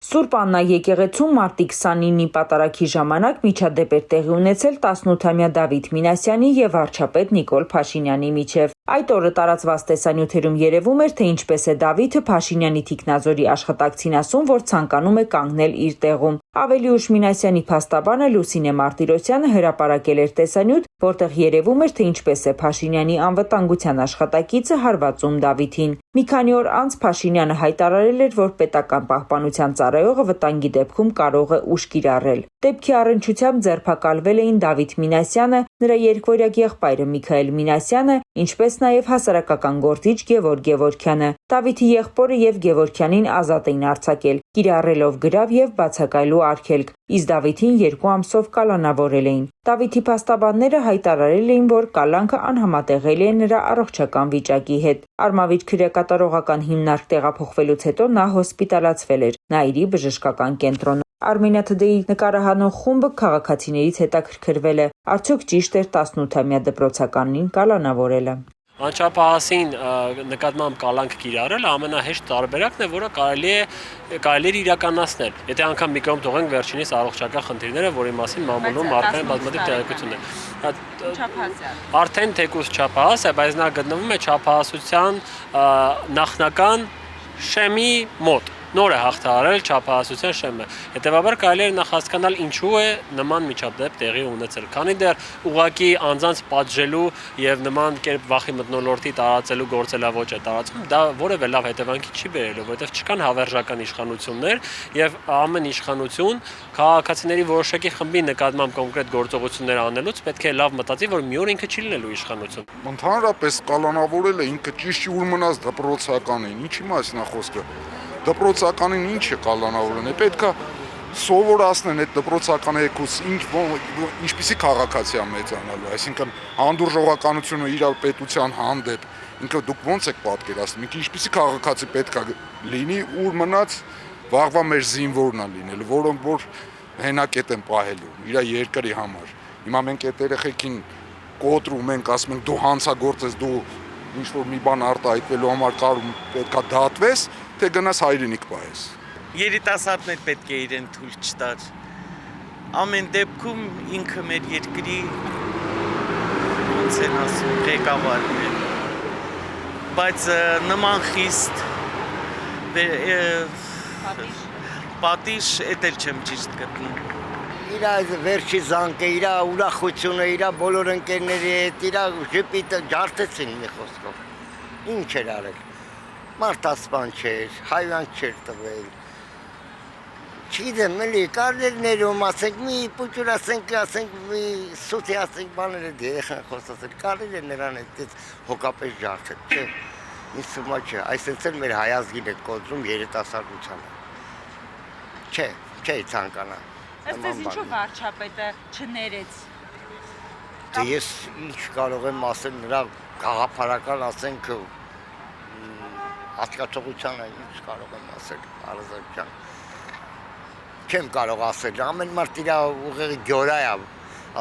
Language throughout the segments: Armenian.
Սուրբ Աննա եկեղեցում մարտի 29-ի պատարագի ժամանակ միջադեպ էր տեղի ունեցել 18-ամյա Դավիթ Մինասյանի եւ վարչապետ Նիկոլ Փաշինյանի միջև։ Այդ օրը տարածված տեսանյութերում երևում էր, թե ինչպես է Դավիթը Փաշինյանի թիկնազորի աշխատակցին ասում, որ ցանկանում է կանգնել իր տեղում։ Ավելի ուշ Մինասյանի փաստաբանը Լուսինե Մարտիրոսյանը հրապարակել էր տեսանյութ, որտեղ երևում էր, թե ինչպես է Փաշինյանի անվտանգության աշխատակիցը հարվածում Դավիթին։ Մի քանի օր անց Փաշինյանը հայտարարել էր, որ պետական պահպանության ծառայողը վտանգի դեպքում կարող է ուժ կիրառել։ Դեպքի առնչությամբ ձերբակալվել էին Դավիթ Մինասյանը, նրա երկվորյակ եղբայրը Միքայել Մինասյանը, ինչպես նաև հասարակական գործիչ Գևորգ Գևորգյանը։ Դավիթի եղբորը եւ Գևորգյանին ազատ էին արձակել, կիրառելով գրավ եւ բացակայելու արգելք, իսկ Դավիթին 2 ամսով կալանավորել էին։ Դավիթի փաստաբանները հայտարարել էին, որ կալանքը անհամատեղելի է նրա առողջական վիճակի հետ։ Արմավիր քրեակատարողական հիմնարկ տեղափոխվելուց հետո նա հոսպիտալացվել էր Նաիրի բժշկական կենտրոնում։ Armenia Today-ի նկարահանող խումբը քաղաքացիներից հետաքրքրվել է, արդյոք ճիշտ էր 18-ամյա դպրոցականին կալանավորելը։ Անչափահասին նկատմամբ կալանք կիրառելը ամենահեշտ տարբերակն է, որը կարելի է իրականացնել։ Եթե անգամ մի կողմ թողենք վերջինիս առողջական խնդիրները, որի մասին մամուլում մարդկային բազմաթիվ տեղեկություններ։ Արդեն թեկուզ չափահաս է, բայց նա գտնվում է չափահասության նախնական շեմի մոտ։ Նոր է հաղթահարել չափահասության շեմը։ Հետևաբար կարելի է նախ հասկանալ ինչու է նման միջադեպ տեղի ունեցել։ Քանի դեռ ուղղակի անձանց պատժելու եւ նման կերպ վախի մթնոլորտի տարածելու գործելավոճ է տարածում, դա որևէ լավ հետևանքի չի բերելու, որովհետեւ չկան հավերժական իշխանություններ եւ ամեն իշխանություն քաղաքացիների որոշակի խմբի նկատմամբ կոնկրետ գործողություններ անելուց պետք է լավ մտածի, որ մի օր ինքը չի լինելու իշխանություն։ Ընդհանրապես կալանավորելը ինքը ճիշտ ուր մնաց դպրոցականին, ինչի մասին է խոսքը։ Դպրոցականին ինչ է կալանավորեն, պետք է սովորացնեն այդ դպրոցական եկուս ինչպիսի քաղաքացի է մեծանալու, այսինքն հանդուրժողականությունը իր պետության հանդեպ, ինքը դուք ոնց եք պատկերացնում, ինքը ինչպիսի քաղաքացի պետք է լինի, ուր մնաց վաղվա մեր զինվորն է լինելու, որոնք որ հենակետ են պահելու իր երկրի համար։ Հիմա մենք այդ երեխեքին կոտրում ենք, ասում ենք դու հանցագործ ես, դու ինչ-որ մի բան արտահայտվելու համար կարում պետք է դատվես, թե գնաս հայրենիք պահես։ Երիտասարդներ պետք է իրեն թույլ չտար։ Ամեն դեպքում ինքը մեր երկրի ոնց են ասում ղեկավարն է։ Բայց նման խիստ պատիժ էդ էլ չեմ ճիշտ գտնում։ Իր վերջի զանգը, իր ուրախությունը, իր բոլոր ընկերների հետ, իր ժպիտը ջարդեցին մի խոսքով։ Ինչ էր արել։ Մարդասպան չէր, հայվան չէր տվել։ Չգիտեմ, էլի կարներ ներում, ասենք մի պուճուր, ասենք մի սութի, ասենք բաներ է երեխան խոսացել, կարներ է նրան այդպես հոգապես ջարդել, չէ։ Ինձ թվում է չէ, այսպես էլ մեր հայազգին է կոտրում երիտասարդությանը։ Չէ ցանկանա։ Ըստ էս ինչու վարչապետը չներեց։ Դե ես ինչ կարող եմ ասել նրա գաղափարական, ասենք հասկացողությանը ինչ կարող եմ ասել, Արազարյան։ Չեմ կարող ասել, ամեն մարդ իր ուղեղի գյորա է,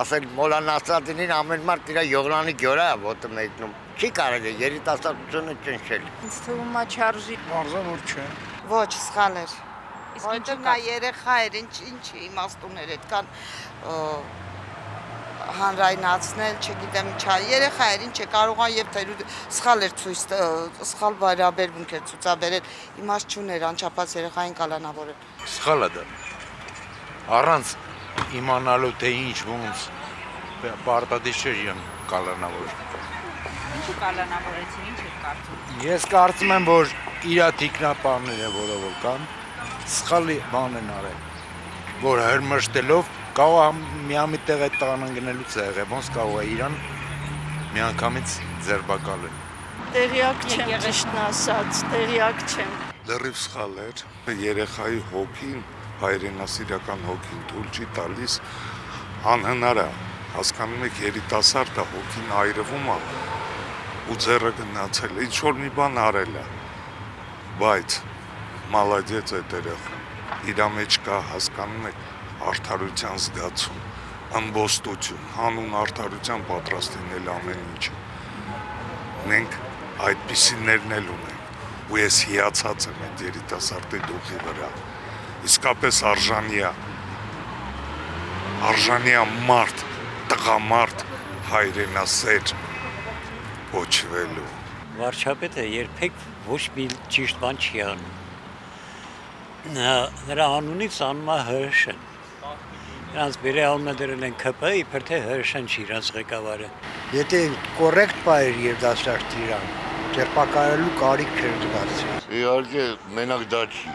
ասել մոլանացածին ամեն մարդ իր յողլանի գյորա է ոտը մեկնում։ Չի կարելի երիտասարդությունը ճնշել։ Ինձ թվում է չարժի։ Մարզանուր չէ։ Ոչ, սխալ էր։ Որտեղ նա երեխա էր, ինչ իմաստուներ այդքան հանրայնացնել, չգիտեմ ինչա, երեխա էր, ինչ է կարողան եւ թե սխալ էր ցույց, սխալ բարաբերմունք էր ցուցաբերել, իմաստ չուներ անչափած երեխային կալանավորել։ Սխալ է դա։ Առանց իմանալու թե ինչ ոնց պարտադիր չէր իրեն կալանավոր։ Ինչու կալանավորեցին, ինչ եք կարծում։ Ես կարծում եմ, որ իր թիկնապահները որով կան, սխալի բան են արել, որ հրմշտելով կարող է միամիտեղ այդ տղան ընկնելուց է եղել, ոնց կարող է իրան միանգամից ձերբակալել։ Տեղյակ չեմ, ճիշտն ասած, տեղյակ չեմ։ Լրիվ սխալ էր, երեխայի հոգին, հայրենասիրական հոգին թույլ չի տալիս, անհնար է, հասկանում եք երիտասարդը հոգին այրվում է ու ձեռը գնացել, ինչ որ մի բան արել է, բայց մալադեց այդ երեխան, իր մեջ կա, հասկանում եք, արդարության զգացում, ամբոստություն, հանուն արդարության պատրաստ լինել ամեն ինչը։ Մենք այդպիսիներն էլ ունենք, ու ես հիացած եմ այդ երիտասարդի դուխի վրա։ իսկապես արժանի է մարդ, տղամարդ հայրենասեր ոչվելու։ Վարչապետը երբեք ոչ մի ճիշտ բան չի անում։ Նրա անունից անում է ՀՀՇ-ն։ Նրանց բերի անունը դրել են ՔՊ, իբր թե ՀՀՇ-ն չի իրանց ղեկավարը։ Եթե կոռեկտ բայր եւ դասարք իրան, ձերբակալելու կարիք չէր զգացել։ Իհարկե մենակ դա չի։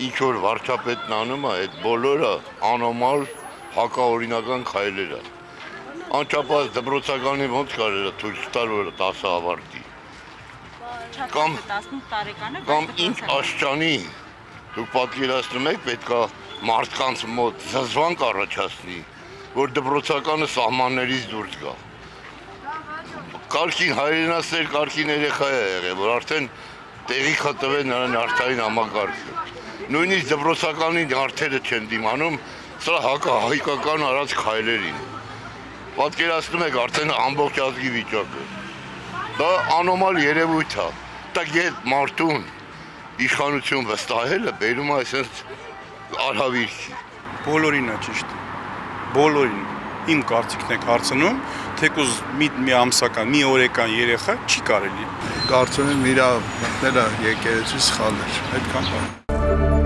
Ինչ որ վարչապետն անում է, այդ բոլորը անոմալ հակաօրինական քայլեր է։ Անչափահաս դպրոցականի ոնց կարելի է ցույց տալ, որ 10 ավարտի։ Կամ 18 տարեկանը կամ ինչ աշճանի դուք պատկերացնում եք, պետքա մարդկանց մոտ զզվանք առաջացնի, որ դպրոցականը սահմաններից դուրս գա։ Կարգին հայրենասեր կարգին երեխա է եղել, որ արդեն տեղի խտվել նրան արդային համակարգը։ Նույնիսկ դպրոցականի արդերը չեն դիմանում, սրա հայկական արած քայլերին։ Պատկերացնում եք արդեն ամբողջ ազգի վիճակը։ Դա անոմալ երևույթ է։ Դա գետ մարդուն իշխանություն վստահելը բերում է այսպես արհավիրքի։ Բոլորին է ճիշտ։ Բոլորին։ Իմ կարծիքն եք հարցնում, թեկուզ մի ամսական, մի օրեկան երեխա չի կարելի։ Կարծում եմ իր մտնելը եկեղեցի սխալ էր, այդքան բան։